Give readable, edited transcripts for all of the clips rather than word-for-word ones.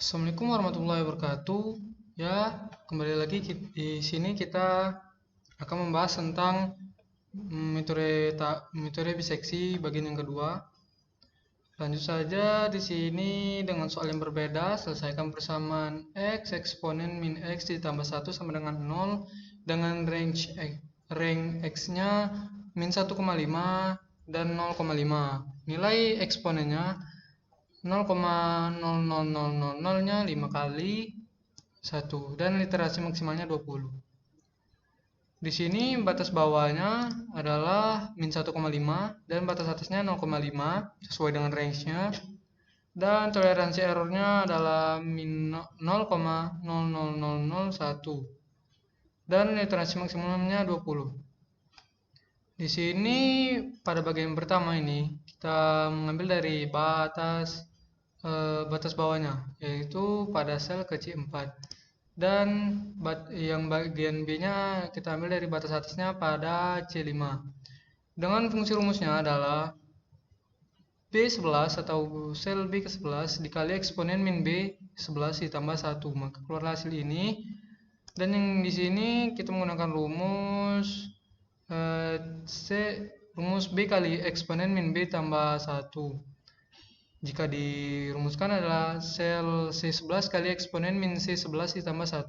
Assalamualaikum warahmatullahi wabarakatuh. Ya, kembali lagi di sini kita akan membahas tentang metode biseksi bagian yang kedua. Lanjut saja di sini dengan soal yang berbeda. Selesaikan persamaan x eksponen min x ditambah 1 sama dengan 0 dengan range x-nya min 1,5 dan 0,5. Nilai eksponennya 0,00000-nya 5 kali 1 dan literasi maksimalnya 20. Di sini batas bawahnya adalah min 1,5 dan batas atasnya 0,5 sesuai dengan range-nya, dan toleransi errornya adalah min 0,00001 dan literasi maksimumnya 20. Di sini pada bagian pertama ini kita mengambil dari batas bawahnya, yaitu pada sel ke C4, dan yang bagian B nya kita ambil dari batas atasnya pada C5 dengan fungsi rumusnya adalah B11 atau sel B ke 11 dikali eksponen min B11 ditambah 1, maka keluar hasil ini. Dan yang di sini kita menggunakan rumus rumus B kali eksponen min B tambah 1. Jika dirumuskan adalah sel C11 kali eksponen min C11 ditambah 1.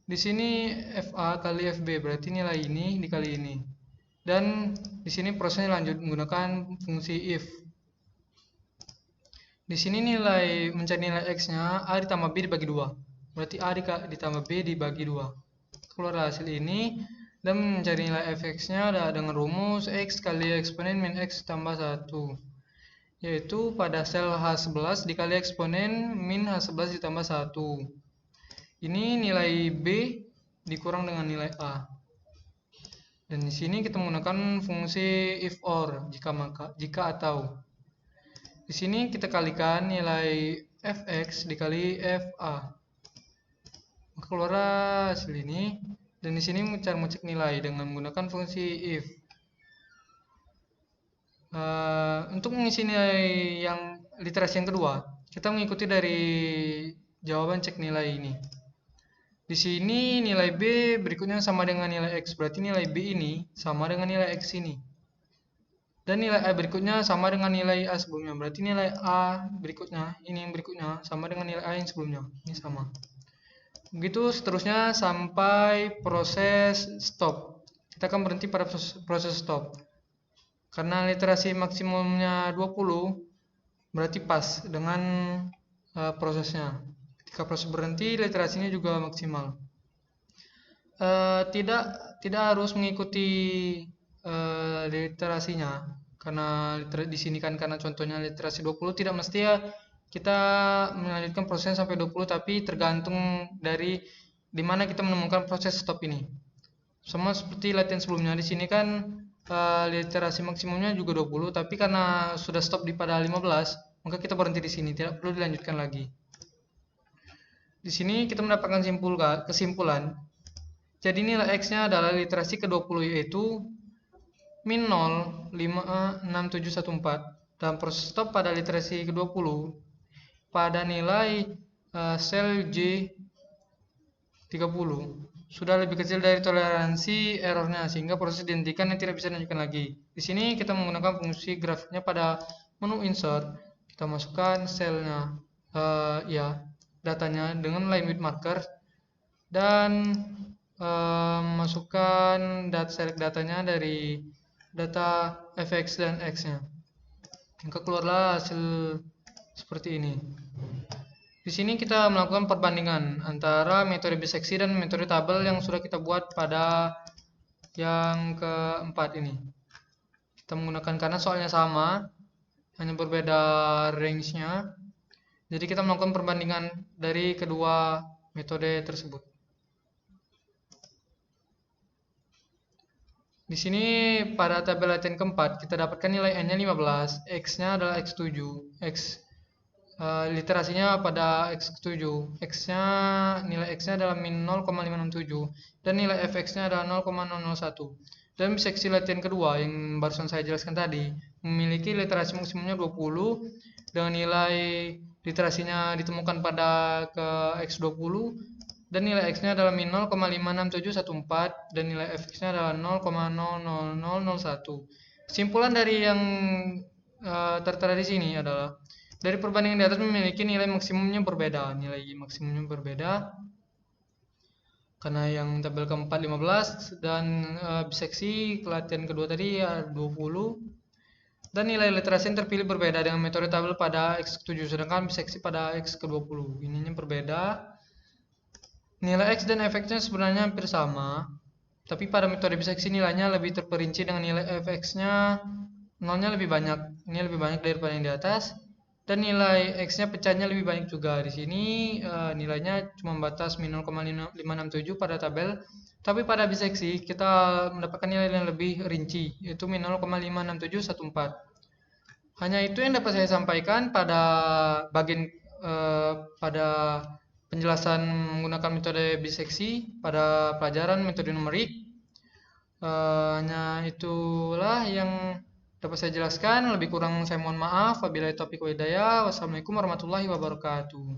Di sini FA kali FB berarti nilai ini dikali ini. Dan di sini prosesnya lanjut menggunakan fungsi if. Di sini mencari nilai X-nya A ditambah B dibagi 2. Berarti A ditambah B dibagi 2. Keluar hasil ini. Dan mencari nilai fx-nya adalah dengan rumus X kali eksponen min X tambah 1. Yaitu pada sel H11 dikali eksponen min H11 ditambah 1. Ini nilai B dikurang dengan nilai A. Dan di sini kita menggunakan fungsi if or, jika atau. Di sini kita kalikan nilai fx dikali fa. Maka keluar hasil ini. Dan di sini cara mengecek nilai dengan menggunakan fungsi if. Untuk mengisi nilai yang literasi yang kedua, kita mengikuti dari jawaban cek nilai ini. Di sini nilai B berikutnya sama dengan nilai X, berarti nilai B ini sama dengan nilai X ini. Dan nilai A berikutnya sama dengan nilai A sebelumnya, berarti nilai A berikutnya, ini yang berikutnya sama dengan nilai A yang sebelumnya, ini sama. Begitu seterusnya sampai proses stop. Kita akan berhenti pada proses stop. Karena literasi maksimumnya 20, berarti pas dengan prosesnya. Ketika proses berhenti, literasinya juga maksimal. Tidak harus mengikuti literasinya, karena di sini kan karena contohnya literasi 20, tidak mesti ya kita melanjutkan prosesnya sampai 20, tapi tergantung dari dimana kita menemukan proses stop ini. Sama seperti latihan sebelumnya, di sini kan literasi maksimumnya juga 20, tapi karena sudah stop di pada 15, maka kita berhenti di sini, tidak perlu dilanjutkan lagi. Di sini kita mendapatkan kesimpulan. Jadi nilai X-nya adalah literasi ke-20, yaitu min 0,56714. Dan proses stop pada literasi ke-20 pada nilai sel J30 sudah lebih kecil dari toleransi errornya, sehingga proses dihentikan dan tidak bisa dilanjutkan lagi. Di sini kita menggunakan fungsi grafiknya pada menu insert. Kita masukkan selnya, datanya dengan line width marker, dan masukkan select datanya dari data fx dan x-nya. Maka keluarlah hasil seperti ini. Di sini kita melakukan perbandingan antara metode biseksi dan metode tabel yang sudah kita buat pada yang keempat ini. Kita menggunakan karena soalnya sama, hanya berbeda range-nya. Jadi kita melakukan perbandingan dari kedua metode tersebut. Di sini pada tabel latihan keempat kita dapatkan nilai n-nya 15, x-nya adalah x7, literasinya pada x7, nilai x-nya adalah min 0,567 dan nilai fx-nya adalah 0,001. Dan biseksi latihan kedua yang barusan saya jelaskan tadi memiliki literasi maksimumnya 20 dengan nilai literasinya ditemukan pada ke X20 dan nilai X-nya adalah min 0,56714 dan nilai Fx-nya adalah 0,000001. Kesimpulan dari yang tertera di sini adalah dari perbandingan di atas memiliki nilai maksimumnya berbeda. Nilai maksimumnya berbeda karena yang tabel keempat 15 dan biseksi kelatihan kedua tadi 20 dan nilai literasi yang terpilih berbeda dengan metode tabel pada X7 sedangkan biseksi pada X ke-20. Ininya berbeda. Nilai X dan Fx-nya sebenarnya hampir sama, tapi pada metode biseksi nilainya lebih terperinci dengan nilai Fx-nya nolnya lebih banyak. Ini lebih banyak daripada yang di atas. Dan nilai X-nya pecahnya lebih banyak juga. Di sini nilainya cuma batas min 0,567 pada tabel. Tapi pada biseksi kita mendapatkan nilai yang lebih rinci, yaitu min 0,56714. Hanya itu yang dapat saya sampaikan pada bagian pada penjelasan menggunakan metode biseksi pada pelajaran metode numerik. Hanya itulah yang dapat saya jelaskan. Lebih kurang saya mohon maaf. Wabillahi taufiq wal hidayah. Wassalamualaikum warahmatullahi wabarakatuh.